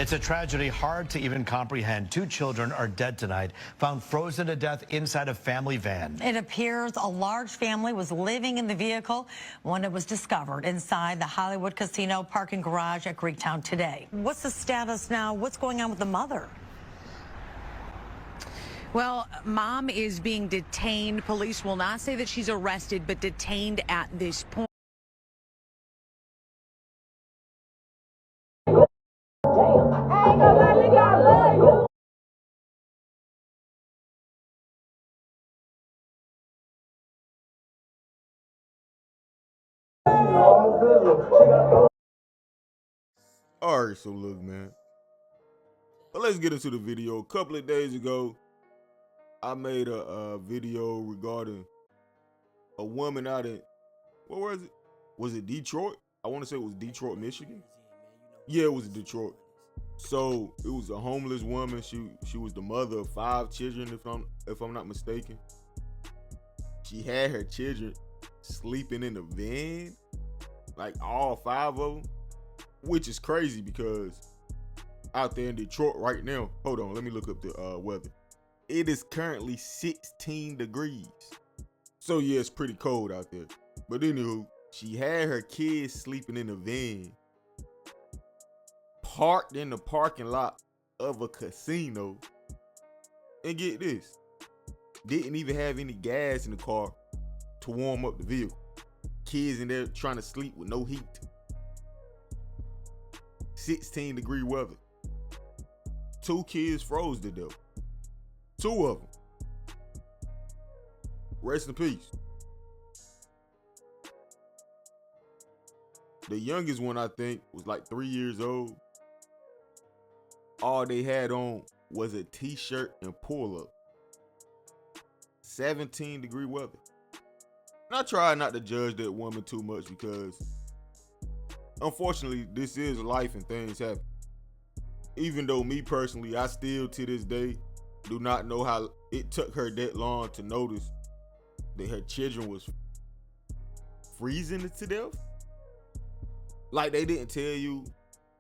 It's a tragedy hard to even comprehend. 2 children are dead tonight, found frozen to death inside a family van. It appears a large family was living in the vehicle when it was discovered inside the Hollywood Casino parking garage at Greektown today. What's the status now? What's going on with the mother? Well, mom is being detained. Police will not say that she's arrested, but detained at this point. All right, so look, man. But let's get into the video. A couple of days ago, I made a video regarding a woman out in, what was it? Was it Detroit? I want to say it was Detroit, Michigan. Yeah, it was Detroit. So it was a homeless woman. She was the mother of 5 children, if I'm not mistaken. She had her children sleeping in a van, like all 5 of them, which is crazy because out there in Detroit right now, hold on, let me look up the weather. It is currently 16 degrees. So yeah, it's pretty cold out there. But anywho, she had her kids sleeping in a van, parked in the parking lot of a casino. And get this, didn't even have any gas in the car to warm up the vehicle. Kids in there trying to sleep with no heat. 16-degree weather. 2 kids froze to death. 2 of them. Rest in peace. The youngest one, I think, was like 3 years old. All they had on was a t-shirt and pull-up. 17-degree weather. And I try not to judge that woman too much because, unfortunately, this is life and things happen. Even though me personally, I still to this day do not know how it took her that long to notice that her children was freezing to death. Like they didn't tell you,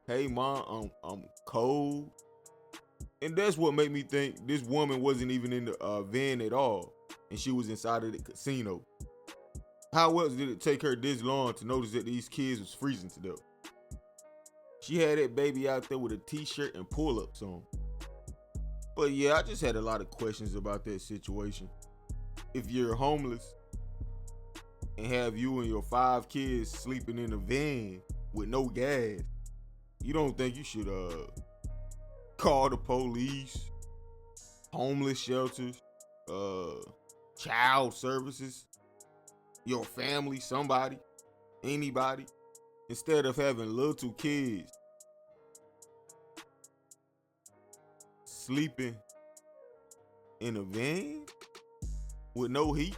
hey mom, I'm cold. And that's what made me think this woman wasn't even in the van at all, and she was inside of the casino. How else did it take her this long to notice that these kids was freezing to death? She had that baby out there with a t-shirt and pull-ups on. But yeah, I just had a lot of questions about that situation. If you're homeless and have you and your 5 kids sleeping in a van with no gas, you don't think you should call the police, homeless shelters, child services, your family, somebody, anybody, instead of having little kids sleeping in a van with no heat,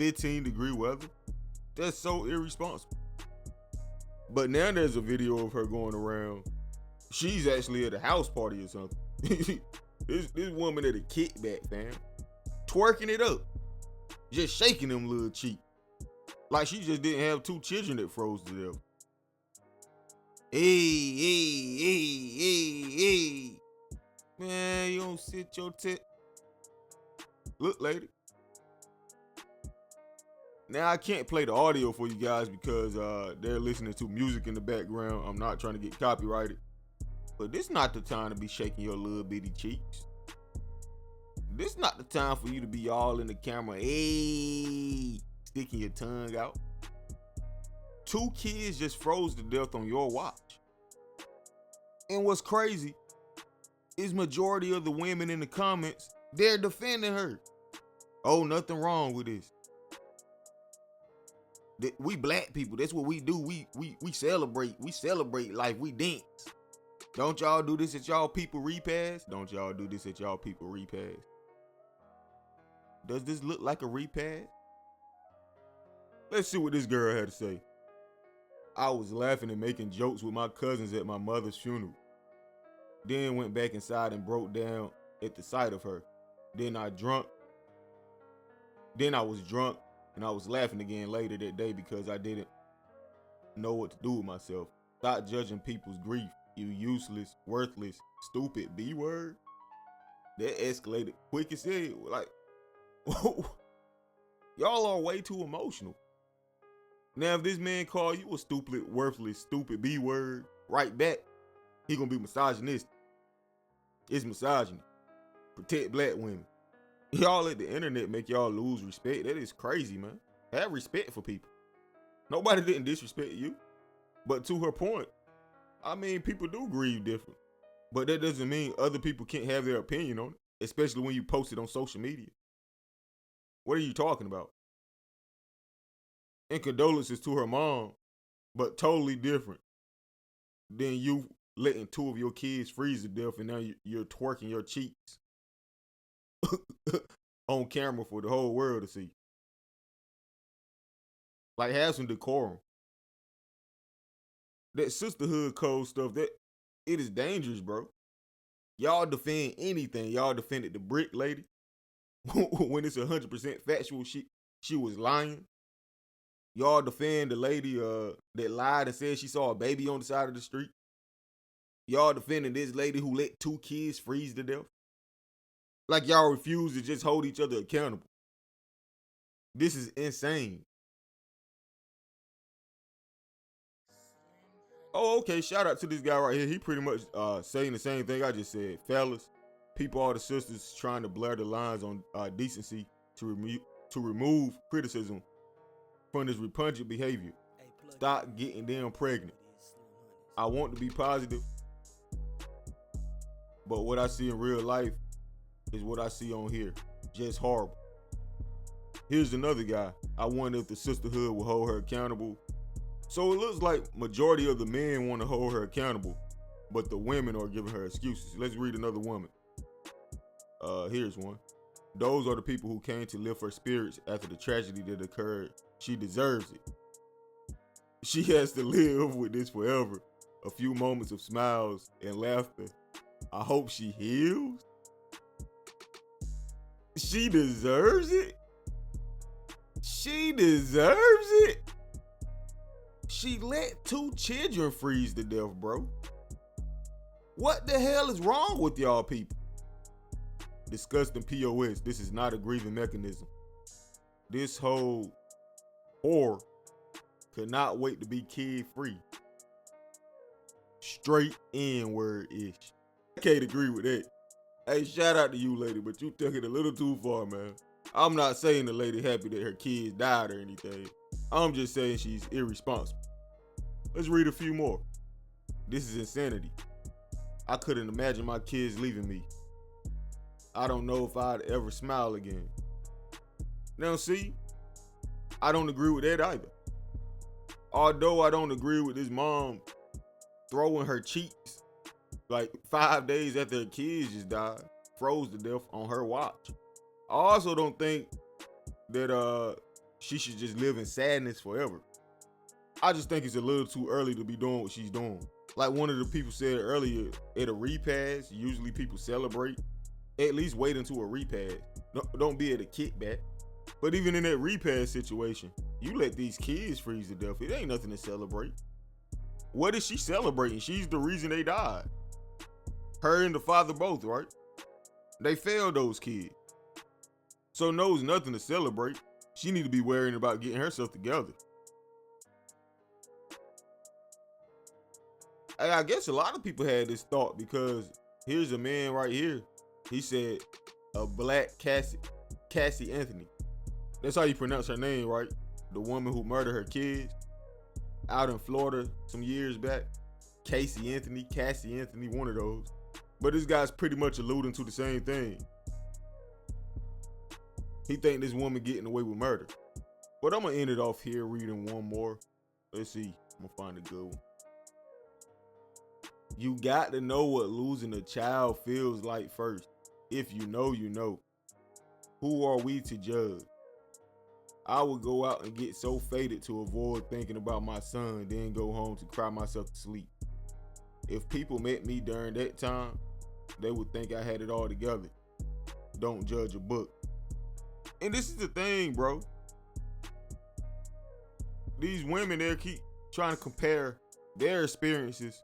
15-degree weather? That's so irresponsible. But now there's a video of her going around. She's actually at a house party or something. this woman at a kickback, fam, twerking it up, just shaking them little cheeks. Like she just didn't have 2 children that froze to death. Hey. Man, you don't sit your tit. Look, lady. Now, I can't play the audio for you guys because they're listening to music in the background. I'm not trying to get copyrighted. But this not the time to be shaking your little bitty cheeks. This not the time for you to be all in the camera, hey, sticking your tongue out. 2 kids just froze to death on your watch. And what's crazy is majority of the women in the comments, they're defending her. Oh, nothing wrong with this. We black people, that's what we do. We celebrate. We celebrate life. We dance. Don't y'all do this at y'all people repast? Don't y'all do this at y'all people repast? Does this look like a repast? Let's see what this girl had to say. I was laughing and making jokes with my cousins at my mother's funeral. Then went back inside and broke down at the sight of her. Then I was drunk and I was laughing again later that day because I didn't know what to do with myself. Stop judging people's grief You useless, worthless, stupid B word. That escalated quick as hell. Like, y'all are way too emotional. Now, if this man call you a stupid, worthless, stupid B word right back, he gonna be misogynistic. It's misogyny. Protect black women. Y'all let the internet make y'all lose respect. That is crazy, man. Have respect for people. Nobody didn't disrespect you. But to her point, I mean, people do grieve different. But that doesn't mean other people can't have their opinion on it, especially when you post it on social media. What are you talking about? And condolences to her mom, but totally different than you letting two of your kids freeze to death and now you're twerking your cheeks on camera for the whole world to see. Like, have some decorum. That sisterhood code stuff, that it is dangerous, bro. Y'all defend anything. Y'all defended the brick lady when it's 100% factual. She was lying. Y'all defend the lady that lied and said she saw a baby on the side of the street. Y'all defending this lady who let 2 kids freeze to death. Like, y'all refuse to just hold each other accountable. This is insane. Oh, okay. Shout out to this guy right here. He pretty much saying the same thing I just said. Fellas, people are the sisters trying to blur the lines on decency to remove criticism from this repugnant behavior. Stop getting them pregnant. I want to be positive, but what I see in real life is what I see on here. Just horrible. Here's another guy. I wonder if the sisterhood will hold her accountable. So it looks like majority of the men want to hold her accountable, but the women are giving her excuses. Let's read another woman. Here's one. Those are the people who came to lift her spirits after the tragedy that occurred. She deserves it. She has to live with this forever. A few moments of smiles and laughter. I hope she heals. She deserves it. She deserves it. She let 2 children freeze to death, bro. What the hell is wrong with y'all people? Disgusting POS. This is not a grieving mechanism. This whole whore could not wait to be kid free. Straight N-word-ish. I can't agree with that. Hey, shout out to you, lady, but you took it a little too far, man. I'm not saying the lady happy that her kids died or anything. I'm just saying she's irresponsible. Let's read a few more. This is insanity. I couldn't imagine my kids leaving me. I don't know if I'd ever smile again. Now see, I don't agree with that either. Although I don't agree with this mom throwing her cheeks like 5 days after her kids just died, froze to death on her watch. I also don't think that she should just live in sadness forever. I just think it's a little too early to be doing what she's doing. Like one of the people said earlier, at a repast, usually people celebrate. At least wait until a repast. No, don't be at a kickback. But even in that repast situation, you let these kids freeze to death. It ain't nothing to celebrate. What is she celebrating? She's the reason they died. Her and the father both, right? They failed those kids. So knows nothing to celebrate. She need to be worrying about getting herself together. I guess a lot of people had this thought because here's a man right here. He said a black Cassie Anthony. That's how you pronounce her name, right? The woman who murdered her kids out in Florida some years back. Cassie Anthony, one of those. But this guy's pretty much alluding to the same thing. He think this woman getting away with murder. But I'm gonna end it off here reading one more. Let's see, I'm gonna find a good one. You got to know what losing a child feels like first. If you know, you know. Who are we to judge? I would go out and get so faded to avoid thinking about my son, then go home to cry myself to sleep. If people met me during that time, they would think I had it all together. Don't judge a book. And this is the thing, bro. These women, they keep trying to compare their experiences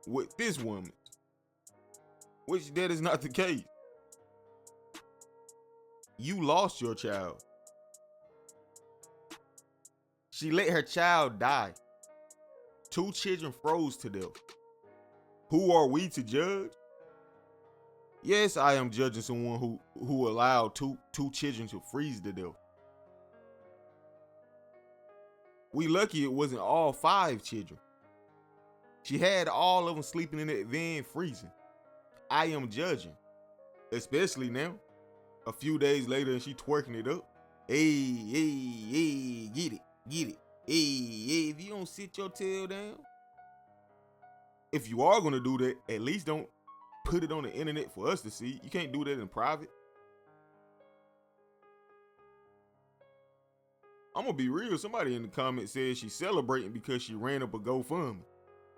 with this woman, which that is not the case. You lost your child. She let her child die. 2 children froze to death. Who are we to judge? Yes, I am judging someone who allowed two children to freeze to death. We lucky it wasn't all 5 children. She had all of them sleeping in that van freezing. I am judging. Especially now, a few days later, and she twerking it up. Hey, get it. Hey, if you don't sit your tail down. If you are gonna do that, at least don't put it on the internet for us to see. You can't do that in private. I'm gonna be real. Somebody in the comments said she's celebrating because she ran up a GoFundMe.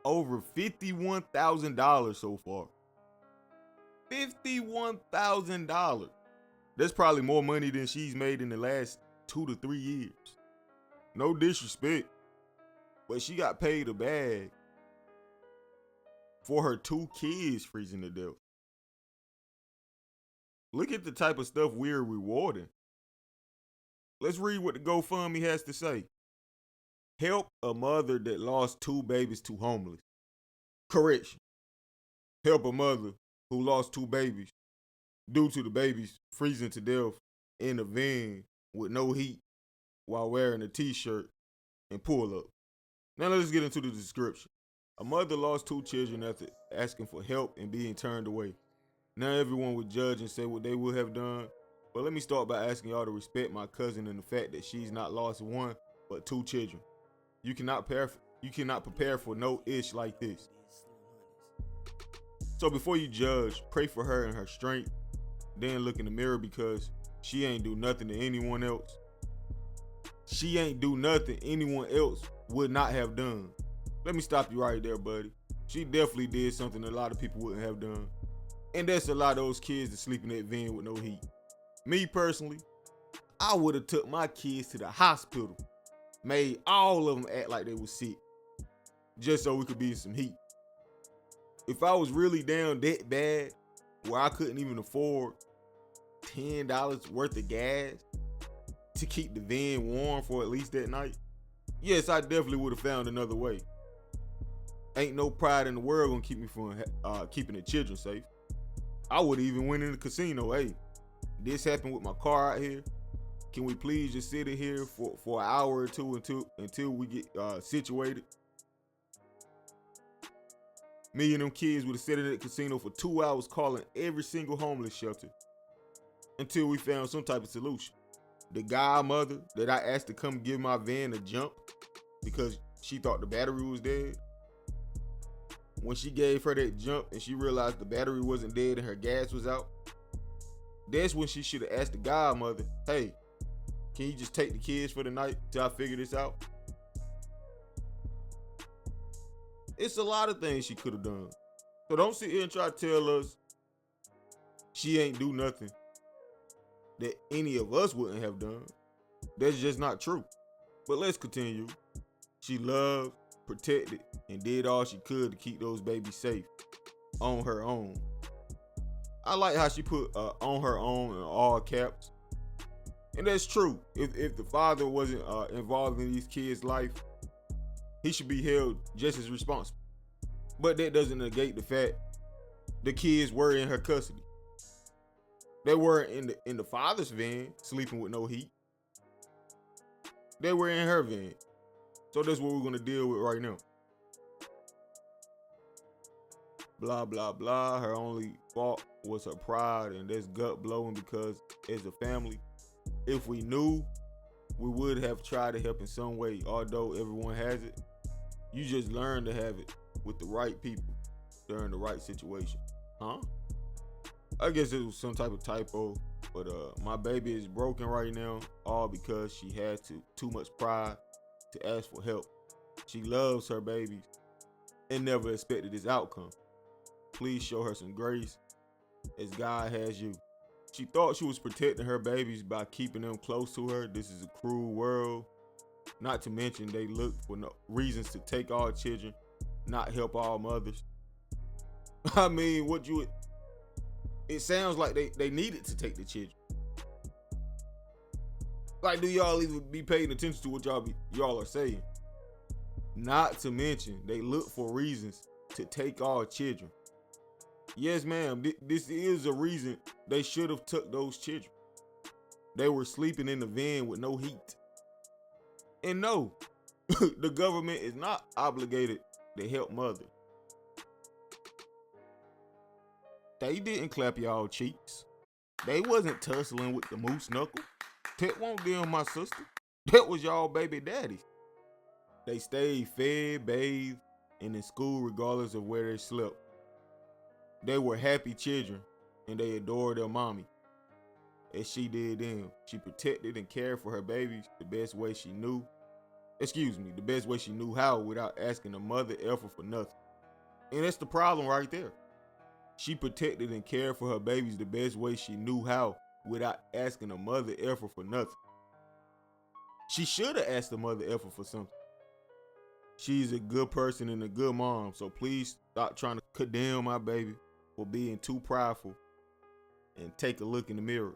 Over $51,000 so far. $51,000. That's probably more money than she's made in the last 2 to 3 years. No disrespect, but she got paid a bag for her 2 kids freezing to death. Look at the type of stuff we're rewarding. Let's read what the GoFundMe has to say. Help a mother that lost 2 babies to homeless. Correction. Help a mother who lost 2 babies due to the babies freezing to death in a van with no heat while wearing a t-shirt and pull up. Now let's get into the description. A mother lost 2 children after asking for help and being turned away. Now everyone would judge and say what they would have done, but let me start by asking y'all to respect my cousin and the fact that she's not lost 1, but 2 children. You cannot prepare for no ish like this. So before you judge, pray for her and her strength, then look in the mirror because she ain't do nothing to anyone else. She ain't do nothing anyone else would not have done. Let me stop you right there, buddy. She definitely did something a lot of people wouldn't have done. And that's a lot of those kids that sleep in that van with no heat. Me personally, I would have took my kids to the hospital, made all of them act like they was sick, just so we could be in some heat. If I was really down that bad, where I couldn't even afford $10 worth of gas to keep the van warm for at least that night, yes, I definitely would have found another way. Ain't no pride in the world gonna keep me from keeping the children safe. I would even went in the casino. Hey, this happened with my car out here. Can we please just sit in here for an hour or two until we get situated? Me and them kids would have sat in the casino for 2 hours calling every single homeless shelter until we found some type of solution. The godmother that I asked to come give my van a jump because she thought the battery was dead. When she gave her that jump and she realized the battery wasn't dead and her gas was out, that's when she should have asked the godmother, hey, can you just take the kids for the night till I figure this out? It's a lot of things she could have done. So don't sit here and try to tell us she ain't do nothing that any of us wouldn't have done. That's just not true. But let's continue. She loved, protected, and did all she could to keep those babies safe on her own. I like how she put on her own in all caps. And that's true. If the father wasn't involved in these kids' life, he should be held just as responsible. But that doesn't negate the fact the kids were in her custody. They weren't in the father's van sleeping with no heat. They were in her van. So that's what we're gonna deal with right now. Blah, blah, blah. Her only fault was her pride, and that's gut blowing because as a family, if we knew, we would have tried to help in some way. Although everyone has it, you just learn to have it with the right people during the right situation. Huh? I guess it was some type of typo, but my baby is broken right now, all because she had too much pride to ask for help. She loves her babies and never expected this outcome. Please show her some grace as God has you. She thought she was protecting her babies by keeping them close to her. This is a cruel world. Not to mention they look for no reasons to take all children, not help all mothers. I mean, it sounds like they needed to take the children. Like, do y'all even be paying attention to what y'all are saying? Not to mention, they look for reasons to take our children. Yes, ma'am, this is a reason they should have took those children. They were sleeping in the van with no heat. And no, the government is not obligated to help mothers. They didn't clap y'all cheeks. They wasn't tussling with the moose knuckle. That won't them, my sister. That was y'all baby daddies. They stayed fed, bathed, and in school regardless of where they slept. They were happy children, and they adored their mommy. As she did them. She protected and cared for her babies the best way she knew. The best way she knew how, without asking the mother ever for nothing. And that's the problem right there. She protected and cared for her babies the best way she knew how, without asking the mother ever for nothing. She should have asked the mother ever for something. She's a good person and a good mom, so please stop trying to condemn my baby for being too prideful and take a look in the mirror.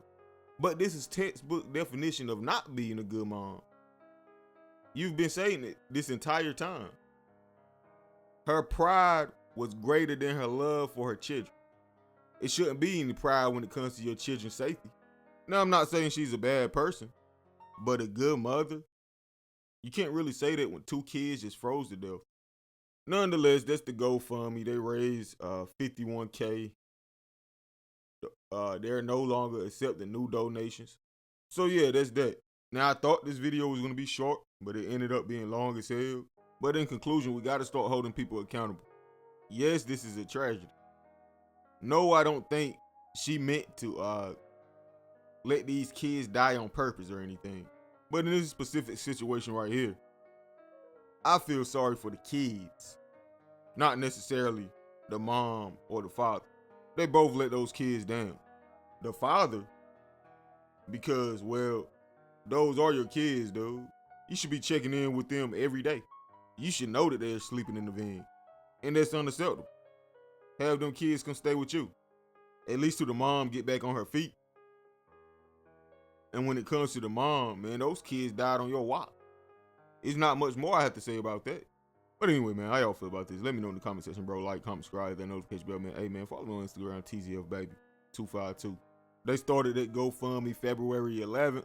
But this is textbook definition of not being a good mom. You've been saying it this entire time. Her pride was greater than her love for her children. It shouldn't be any pride when it comes to your children's safety. Now, I'm not saying she's a bad person, but a good mother, you can't really say that when 2 kids just froze to death. Nonetheless, that's the GoFundMe. They raised $51K. They're no longer accepting new donations. So yeah, that's that. Now, I thought this video was going to be short, but it ended up being long as hell. But in conclusion, we got to start holding people accountable. Yes, this is a tragedy. No, I don't think she meant to let these kids die on purpose or anything. But in this specific situation right here, I feel sorry for the kids, not necessarily the mom or the father. They both let those kids down. The father, because, well, those are your kids, dude. You should be checking in with them every day. You should know that they're sleeping in the van. And that's unacceptable. Have them kids come stay with you. At least till the mom get back on her feet. And when it comes to the mom, man, those kids died on your watch. It's not much more I have to say about that. But anyway, man, how y'all feel about this? Let me know in the comment section, bro. Like, comment, subscribe, that notification bell, man. Hey, man, follow me on Instagram, TZFBaby252. They started that GoFundMe February 11th,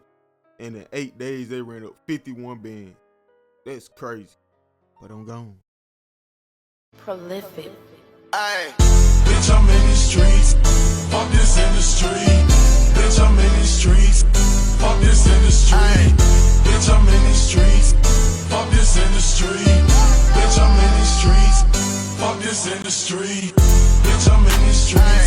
and in 8 days, they ran up 51 bands. That's crazy. But I'm gone. Prolific. Ay. Bitch, I'm in these streets. Fuck this industry. Bitch, I'm in these streets. Fuck this industry. Ay. Bitch, I'm in these streets. Fuck this industry. Bitch, I'm in these streets. Fuck this industry. Bitch, I'm in these streets.